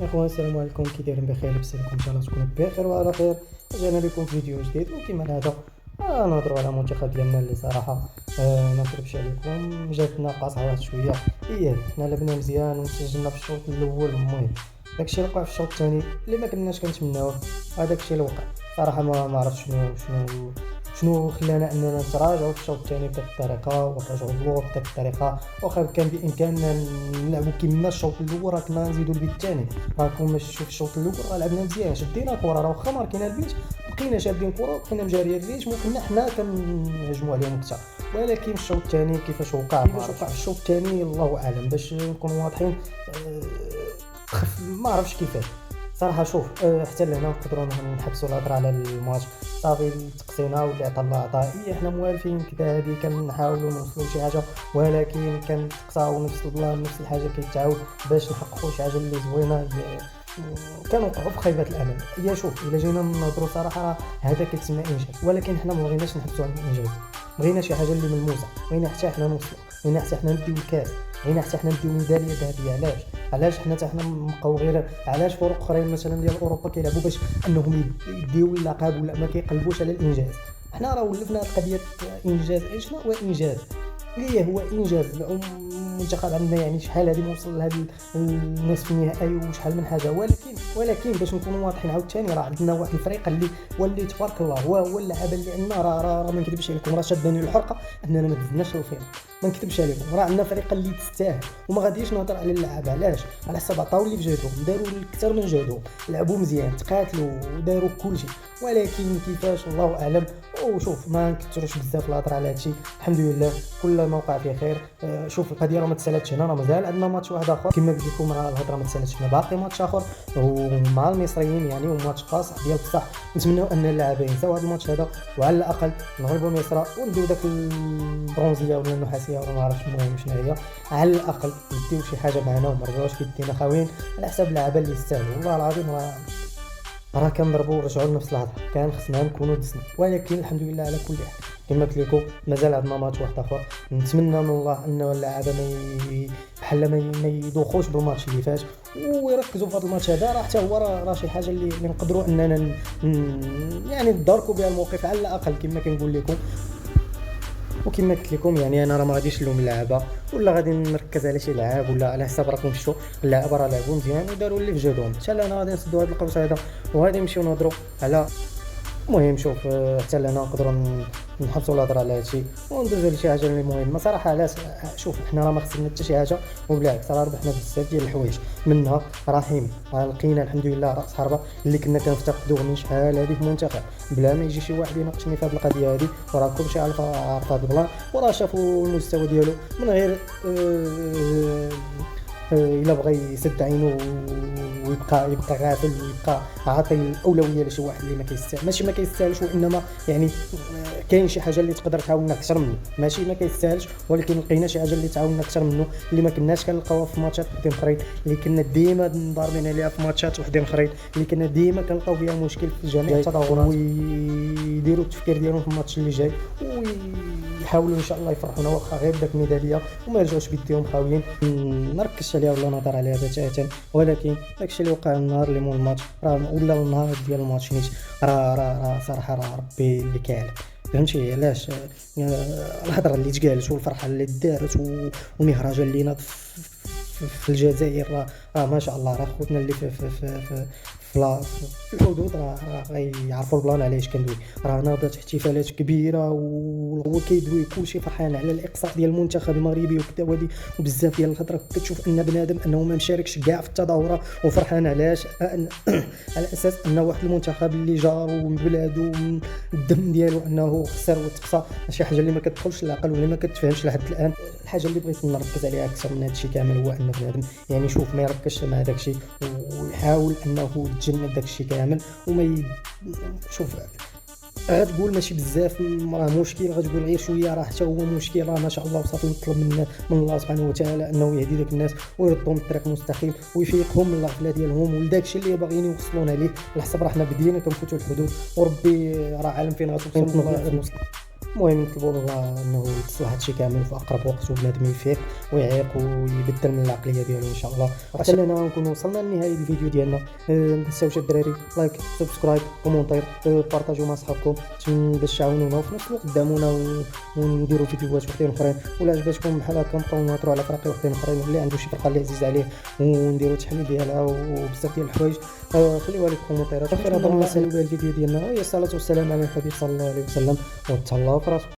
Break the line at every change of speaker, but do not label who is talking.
اخوان السلام عليكم، كي دايرين؟ بخير؟ لاباس عليكم؟ ان شاء الله تكونوا بخير وعلى خير. رجعنا لكم فيديو جديد وكما هذا نهضروا على المنتخب ديالنا اللي صراحه ما نكذبش عليكم جاتنا قاصحه واحد شويه. حنا لعبنا مزيان وسجلنا في الشوط الاول. المهم داكشي اللي وقع في الشوط الثاني اللي ما كناش كنتمناوه، هذاك الشيء اللي وقع صراحه ما عرفتش شنو خلانا اننا نتراجعوا في الشوط الثاني بهذه الطريقه ونرجعوا اللور بهذه الطريقه. واخا كان بامكاننا نلعبوا كما الشوط الاول راه كنا نزيدوا البيت الثاني. راكم شوف الشوط الاول راه لعبنا مزيان، شدينا الكره، راه واخا ماركينا البيت بقينا شادين الكره وبقينا مجاريين الريتم وكنا حنا كنهجموا عليهم اكثر. ولكن الشوط الثاني كيفاش وقع في الشوط الثاني الله اعلم. باش نكونوا واضحين ما عرفتش كيفاش صراحه. شوف حتى لهنا نقدروا نحبسوا الهضره على الماتش، صافي تقصينا واللي عطى الله عطاه. حنا موالفين كذا هذه كنحاولوا نوصلوا شي حاجه، ولكن كنتقصاو نفس الحاجه كيتعاود باش نحققوا شي حاجه اللي زوينه. كنوقعوا في خيبه الامل. شوف الا جينا نهضروا صراحه هذا كيتسمى انجاز، ولكن حنا ما بغيناش نحبسوا على الانجاز، بغينا شي حاجه اللي ملموسه، بغينا حتى حنا نوصلوا، بغينا حتى حنا نديو الكاس، بغينا حتى حنا نديو ميداليه ذهبيه. علاش حنا نبقاو غير علاش فرق اخرين مثلا ديال اوروبا كيلعبوا باش انهم يديو اللقب ولا ما كيقلبوش على الانجاز؟ حنا راه ولفنا قضيه انجاز. شنو هو انجاز؟ هو انجاز المنتخب عندنا، شحال هذه موصل لهذا النصف النهائي وشحال من حاجه. ولكن باش نكونوا واضحين عاوتاني راه عندنا واحد الفريق اللي تبارك الله هو اللعابه اللي عندنا راه ما نكذبش عليكم، راه شاداني الحرقه اننا ما دزناش الفينال. ما نكذبش عليكم، راه عندنا فريق اللي تستاهل وما غاديش نهضر على اللعابه. علاش؟ على حسب عطاو اللي في جهدهم، داروا اكثر من جهدهم، لعبوا مزيان، تقاتلوا وداروا كل شيء، ولكن كيفاش الله اعلم. وشوف ما نكثروش بزاف الهضره على هادشي، الحمد لله كل موقع فيه خير. شوف القضيه راه ما تسالاتش هنا، راه مازال عندنا ماتش واحد اخر كما قلت لكم، راه الهضره ما تسالاتش هنا، باقي ماتش اخر ومع المصريين وماتش قاصح ديال بصح. نتمنوا ان اللاعبين ينساو هذا الماتش هذا وعلى الاقل نغلبوا مصر ونديو داك البرونزيه ولا النحاسيه ولا ما عرفتش المهم شنو هي. على الاقل نديو شي حاجه معنا وما نرجعوش بيدينا خاويين على حساب اللعابه اللي يستاهلوا. والله العظيم راه كنضربوا ورجعوا لنفس الهضره، كان خصنا نكونوا دزنا، ولكن الحمد لله على كل حال. كما قلت لكم مازال عندنا ماتش واحد اخر، نتمنى من الله ان اللاعبه بحال ما يدوخوش بالماتش اللي فات ويركزوا في هذا الماتش هذا. راه حتى هو راه شي حاجه اللي نقدروا اننا نداركوا بها الموقف على الاقل كما كنقول لكم. وكما قلت لكم انا راه ما غاديش نلوم اللعابه ولا غادي نركز على شي لعاب ولا على حساب. راكم شفتوا اللعابه راه لعبوا مزيان وداروا اللي في جهدهم. حتى انا غادي نسدوا هذا القوس هذا وغادي نمشيو نهضروا على المهم. شوف حتى لهنا نقدروا نحبسوا الهضره على هادشي وندوزوا لشي حاجه اللي مهمه صراحه. علاش؟ شوف حنا راه ما خسرنا حتى شي حاجه، وبالعكس راه ربحنا بزاف ديال الحوايج، منها رحيم لقينا الحمد لله راس حربه اللي كنا كنفتقدوه من شحال هذه في المنتخب، بلا ما يجي شي واحد يناقشني في هذه القضيه هذه. وراه كلشي عارف هذا البلان وراه شافوا المستوى ديالو من غير الا بغى يسد عينه ويبقى غافل ويبقى عاطي الاولويه لشي واحد اللي ما كيستاهل، ماشي ما كيستاهلش وانما كاين شي حاجه اللي تقدر تعاوننا اكثر منه، ماشي ما كيستاهلش ولكن لقينا شي حاجه اللي تعاوننا اكثر منه اللي ما كناش كنلقاوها في ماتشات وحدين اخرين، اللي كنا ديما ضاربين عليها في ماتشات وحدين اخرين، اللي كنا ديما كنلقاو فيها مشكل في جميع التظاهرات. ويديروا التفكير ديالهم في الماتش اللي جاي ويحاولوا ان شاء الله يفرحونا واخا غير داك الميداليه وما يرجعوش بيديهم خاويين. نركزش عليها ولا نهضر عليها بتاتا، ولكن داكشي اللي وقع النهار اللي مول الماتش ولا النهار ديال الماتش نيت راه صراحه راه ربي اللي كيعلم. فهمتي علاش؟ الهضره اللي تقالت والفرحه اللي دارت والمهرجان اللي ناض في الجزائر راه ما شاء الله. راه خوتنا اللي في الحدود راه غيعرفوا البلان علاش كندوي. راه ناضت احتفالات كبيره وهو كيدوي كلشي فرحان على الاقصاء ديال المنتخب المغربي وكذا ودي وبزاف ديال الهضره. كتشوف ان بنادم انه ما مشاركش كاع في التظاهره وفرحان علاش على اساس انه واحد المنتخب اللي جارو من بلادو الدم ديالو انه خسر وتقصى. شي حاجه اللي ما كتدخلش العقل ولا ما كتفهمش لحد الان. الحاجه اللي بغيت نركز عليها اكثر من هادشي كامل هو ان بنادم شوف ما يركزش مع داكشي ويحاول انه يتجنب داكشي كامل وما شوف غتقول ماشي بزاف راه مشكل، غتقول غير شويه راه حتى هو مشكل، راه ما شاء الله وصافي. نطلب من الله سبحانه وتعالى انه يهدي داك الناس ويردهم الطريق المستقيم ويفيقهم من الغفله ديالهم ولداكشي اللي باغيين يوصلونا ليه. على حسب راه حنا بدينا كنفوتوا الحدود وربي راه عالم فين غتوصل. المهم نطلبوا من الله انه يتصلح هادشي كامل في اقرب وقت، وبنادم يفيق ويعيق ويبدل من العقليه ديالو ان شاء الله. حتى لهنا نكونوا وصلنا لنهايه الفيديو ديالنا. ما تنساوش الدراري لايك، سبسكرايب، كومونتير، بارطاجيو مع صحابكم باش تعاونونا وفي نفس الوقت دعمونا ونديروا فيديوهات وحدين اخرين. ولا عجبتكم بحال هكا نبقاو نهضروا على فرق وحدين اخرين، واللي عنده شي فرقه اللي عزيز عليه ونديروا تحليل ديالها وبزاف ديال الحوايج خليوها لي في الكومونتيرات. اخر هضره نسالوا بها الفيديو ديالنا، وهي الصلاه والسلام على الحبيب صلى الله عليه وسلم، وتهلاو في راسكم.